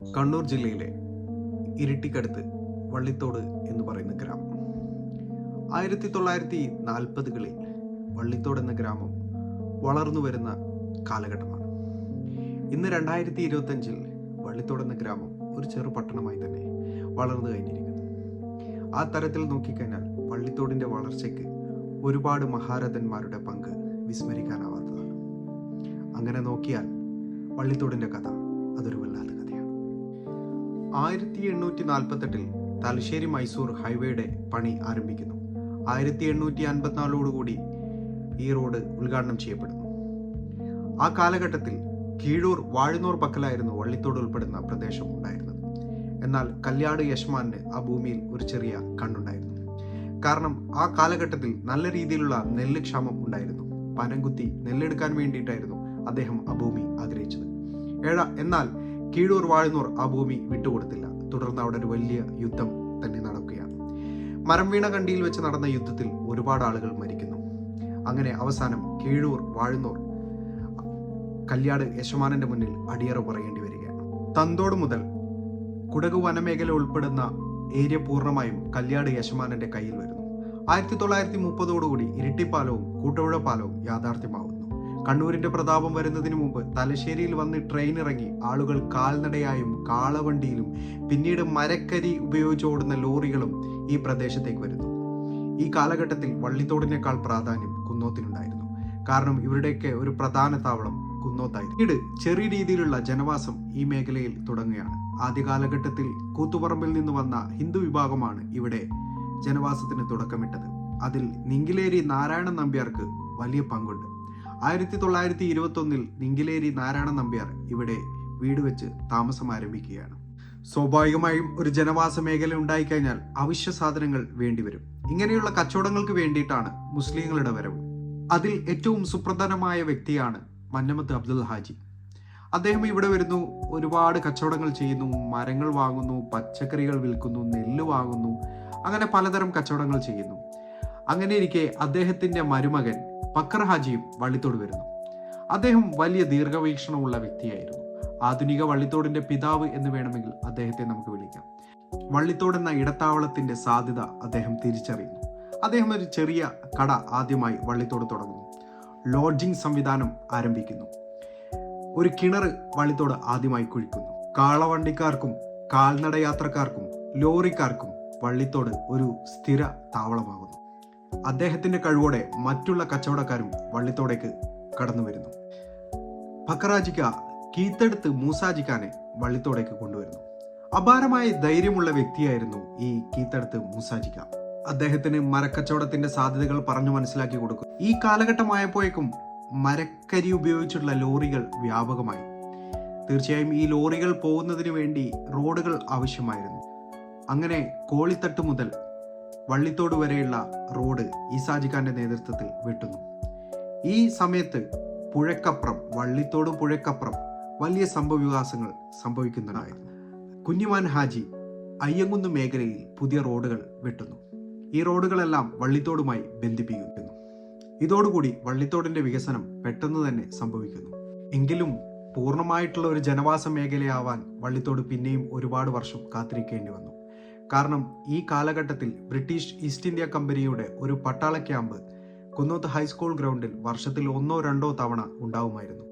കണ്ണൂർ ജില്ലയിലെ ഇരിട്ടിക്കടുത്ത് വള്ളിത്തോട് എന്ന് പറയുന്ന ഗ്രാമം 1940കളിൽ വള്ളിത്തോട് എന്ന ഗ്രാമം വളർന്നു വരുന്ന കാലഘട്ടമാണ്. ഇന്ന് 2025 വള്ളിത്തോട് എന്ന ഗ്രാമം ഒരു ചെറു പട്ടണമായി തന്നെ വളർന്നു കഴിഞ്ഞിരിക്കുന്നു. ആ തരത്തിൽ നോക്കിക്കഴിഞ്ഞാൽ വള്ളിത്തോടിൻ്റെ വളർച്ചയ്ക്ക് ഒരുപാട് മഹാരഥന്മാരുടെ പങ്ക് വിസ്മരിക്കാനാവാത്തതാണ്. അങ്ങനെ നോക്കിയാൽ വള്ളിത്തോടിൻ്റെ കഥ അതൊരു വല്ലാത്ത കഥയാണ്. 1848 തലശ്ശേരി മൈസൂർ ഹൈവേയുടെ പണി ആരംഭിക്കുന്നു. 1854 ഈ റോഡ് ഉദ്ഘാടനം ചെയ്യപ്പെടുന്നു. ആ കാലഘട്ടത്തിൽ കീഴൂർ വാഴുന്നൂർ പക്കലായിരുന്നു വള്ളിത്തോട് ഉൾപ്പെടുന്ന പ്രദേശം ഉണ്ടായിരുന്നത്. എന്നാൽ കല്യാട് യശ്മാന് ആ ഭൂമിയിൽ ഒരു ചെറിയ കണ്ണുണ്ടായിരുന്നു. കാരണം ആ കാലഘട്ടത്തിൽ നല്ല രീതിയിലുള്ള നെല്ല് ക്ഷാമം ഉണ്ടായിരുന്നു. പനംകുത്തി നെല്ലെടുക്കാൻ വേണ്ടിയിട്ടായിരുന്നു അദ്ദേഹം ആ ഭൂമി ആഗ്രഹിച്ചത്. എന്നാൽ കീഴൂർ വാഴുന്നൂർ ആ ഭൂമി വിട്ടുകൊടുത്തില്ല. തുടർന്ന് അവിടെ ഒരു വലിയ യുദ്ധം തന്നെ നടക്കുകയാണ്. മരം വീണ കണ്ടിയിൽ വെച്ച് നടന്ന യുദ്ധത്തിൽ ഒരുപാട് ആളുകൾ മരിക്കുന്നു. അങ്ങനെ അവസാനം കീഴൂർ വാഴുന്നൂർ കല്യാട് യശമാനന്റെ മുന്നിൽ അടിയറ പറയേണ്ടി വരികയാണ്. തന്തോട് മുതൽ കുടക് വനമേഖല ഉൾപ്പെടുന്ന ഏരിയ പൂർണ്ണമായും കല്യാട് യശമാനന്റെ കയ്യിൽ വരുന്നു. 1930 ഇരിട്ടിപ്പാലവും കൂട്ടുപുഴ പാലവും യാഥാർത്ഥ്യമാവുന്നു. കണ്ണൂരിന്റെ പ്രതാപം വരുന്നതിന് മുമ്പ് തലശ്ശേരിയിൽ വന്ന് ട്രെയിൻ ഇറങ്ങി ആളുകൾ കാൽനടയായും കാളവണ്ടിയിലും പിന്നീട് മരക്കരി ഉപയോഗിച്ച് ഓടുന്ന ലോറികളും ഈ പ്രദേശത്തേക്ക് വരുന്നു. ഈ കാലഘട്ടത്തിൽ വള്ളിത്തോടിനേക്കാൾ പ്രാധാന്യം കുന്നോത്തിനുണ്ടായിരുന്നു. കാരണം ഇവരുടെയൊക്കെ ഒരു പ്രധാന താവളം കുന്നോത്തായിരുന്നു. പിന്നീട് ചെറിയ രീതിയിലുള്ള ജനവാസം ഈ മേഖലയിൽ തുടങ്ങുകയാണ്. ആദ്യ കാലഘട്ടത്തിൽ കൂത്തുപറമ്പിൽ നിന്ന് വന്ന ഹിന്ദു വിഭാഗമാണ് ഇവിടെ ജനവാസത്തിന് തുടക്കമിട്ടത്. അതിൽ നിങ്കിലേരി നാരായണൻ നമ്പ്യാർക്ക് വലിയ പങ്കുണ്ട്. 1921 നിങ്കിലേരി നാരായണൻ നമ്പ്യാർ ഇവിടെ വീട് വെച്ച് താമസം ആരംഭിക്കുകയാണ്. സ്വാഭാവികമായും ഒരു ജനവാസ മേഖല ഉണ്ടായിക്കഴിഞ്ഞാൽ അവശ്യ സാധനങ്ങൾ വേണ്ടിവരും. ഇങ്ങനെയുള്ള കച്ചവടങ്ങൾക്ക് വേണ്ടിയിട്ടാണ് മുസ്ലിങ്ങളുടെ വരവ്. അതിൽ ഏറ്റവും സുപ്രധാനമായ വ്യക്തിയാണ് മന്നമത്ത് അബ്ദുൽ ഹാജി. അദ്ദേഹം ഇവിടെ വരുന്നു, ഒരുപാട് കച്ചവടങ്ങൾ ചെയ്യുന്നു, മരങ്ങൾ വാങ്ങുന്നു, പച്ചക്കറികൾ വിൽക്കുന്നു, നെല്ല് വാങ്ങുന്നു, അങ്ങനെ പലതരം കച്ചവടങ്ങൾ ചെയ്യുന്നു. അങ്ങനെ ഇരിക്കെ അദ്ദേഹത്തിന്റെ മരുമകൻ ബക്കർ ഹാജിയും വള്ളിത്തോട് വരുന്നു. അദ്ദേഹം വലിയ ദീർഘവീക്ഷണമുള്ള വ്യക്തിയായിരുന്നു. ആധുനിക വള്ളിത്തോടിന്റെ പിതാവ് എന്ന് വേണമെങ്കിൽ അദ്ദേഹത്തെ നമുക്ക് വിളിക്കാം. വള്ളിത്തോട് എന്ന ഇടത്താവളത്തിന്റെ സാധ്യത അദ്ദേഹം തിരിച്ചറിയുന്നു. അദ്ദേഹം ഒരു ചെറിയ കട ആദ്യമായി വള്ളിത്തോട് തുടങ്ങുന്നു. ലോഡ്ജിംഗ് സംവിധാനം ആരംഭിക്കുന്നു. ഒരു കിണർ വള്ളിത്തോട് ആദ്യമായി കുഴിക്കുന്നു. കാളവണ്ടിക്കാർക്കും കാൽനട യാത്രക്കാർക്കും ലോറിക്കാർക്കും വള്ളിത്തോട് ഒരു സ്ഥിര താവളമാകുന്നു. അദ്ദേഹത്തിന്റെ കഴിവോടെ മറ്റുള്ള കച്ചവടക്കാരും വള്ളിത്തോടേക്ക് കടന്നു വരുന്നു. ബക്കറാജിക്ക കീത്തെടുത്ത് മൂസാജിക്കാനെ വള്ളിത്തോടേക്ക് കൊണ്ടുവരുന്നു. അപാരമായ ധൈര്യമുള്ള വ്യക്തിയായിരുന്നു ഈ കീത്തെടുത്ത് മൂസാജിക്ക. അദ്ദേഹത്തിന് മരക്കച്ചവടത്തിന്റെ സാധ്യതകൾ പറഞ്ഞു മനസ്സിലാക്കി കൊടുക്കും. ഈ കാലഘട്ടമായപ്പോഴേക്കും മരക്കരി ഉപയോഗിച്ചുള്ള ലോറികൾ വ്യാപകമായി. തീർച്ചയായും ഈ ലോറികൾ പോകുന്നതിന് വേണ്ടി റോഡുകൾ ആവശ്യമായിരുന്നു. അങ്ങനെ കോളിത്തട്ട് മുതൽ വള്ളിത്തോട് വരെയുള്ള റോഡ് ഈസാജിഖാന്റെ നേതൃത്വത്തിൽ വെട്ടുന്നു. ഈ സമയത്ത് പുഴക്കപ്പുറം, വള്ളിത്തോട് പുഴക്കപ്പുറം വലിയ സംഭവവികാസങ്ങൾ സംഭവിക്കുന്നുണ്ടായിരുന്നു. കുഞ്ഞിമാൻ ഹാജി അയ്യങ്കുന്ന് മേഖലയിൽ പുതിയ റോഡുകൾ വെട്ടുന്നു. ഈ റോഡുകളെല്ലാം വള്ളിത്തോടുമായി ബന്ധിപ്പിക്കുന്നു. ഇതോടുകൂടി വള്ളിത്തോടിന്റെ വികസനം പെട്ടെന്ന് തന്നെ സംഭവിക്കുന്നു. എങ്കിലും പൂർണ്ണമായിട്ടുള്ള ഒരു ജനവാസ മേഖലയാവാൻ വള്ളിത്തോട് പിന്നെയും ഒരുപാട് വർഷം കാത്തിരിക്കേണ്ടി വന്നു. കാരണം ഈ കാലഘട്ടത്തിൽ ബ്രിട്ടീഷ് ഈസ്റ്റ് ഇന്ത്യ കമ്പനിയുടെ ഒരു പട്ടാള ക്യാമ്പ് കുന്നോത്ത് ഹൈസ്കൂൾ ഗ്രൗണ്ടിൽ വർഷത്തിൽ 1-2 തവണ ഉണ്ടാവുമായിരുന്നു.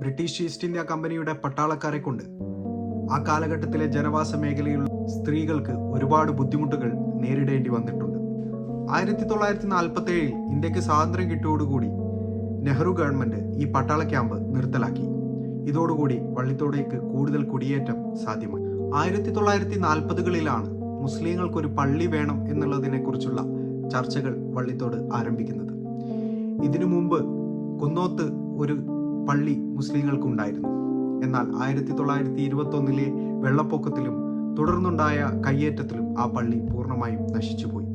ബ്രിട്ടീഷ് ഈസ്റ്റ് ഇന്ത്യ കമ്പനിയുടെ പട്ടാളക്കാരെ കൊണ്ട് ആ കാലഘട്ടത്തിലെ ജനവാസ മേഖലയിലുള്ള സ്ത്രീകൾക്ക് ഒരുപാട് ബുദ്ധിമുട്ടുകൾ നേരിടേണ്ടി വന്നിട്ടുണ്ട്. 1947 ഇന്ത്യക്ക് സ്വാതന്ത്ര്യം കിട്ടിയോടുകൂടി നെഹ്റു ഗവൺമെന്റ് ഈ പട്ടാള ക്യാമ്പ് നിർത്തലാക്കി. ഇതോടുകൂടി വള്ളിത്തോടേക്ക് കൂടുതൽ കുടിയേറ്റം സാധ്യമായി. 1940കളിലാണ് മുസ്ലിങ്ങൾക്കൊരു പള്ളി വേണം എന്നുള്ളതിനെ കുറിച്ചുള്ള ചർച്ചകൾ വള്ളിത്തോട് ആരംഭിക്കുന്നത്. ഇതിനു മുമ്പ് കുന്നോത്ത് ഒരു പള്ളി മുസ്ലിങ്ങൾക്കുണ്ടായിരുന്നു. എന്നാൽ 1921 വെള്ളപ്പൊക്കത്തിലും തുടർന്നുണ്ടായ കയ്യേറ്റത്തിലും ആ പള്ളി പൂർണ്ണമായും നശിച്ചുപോയി.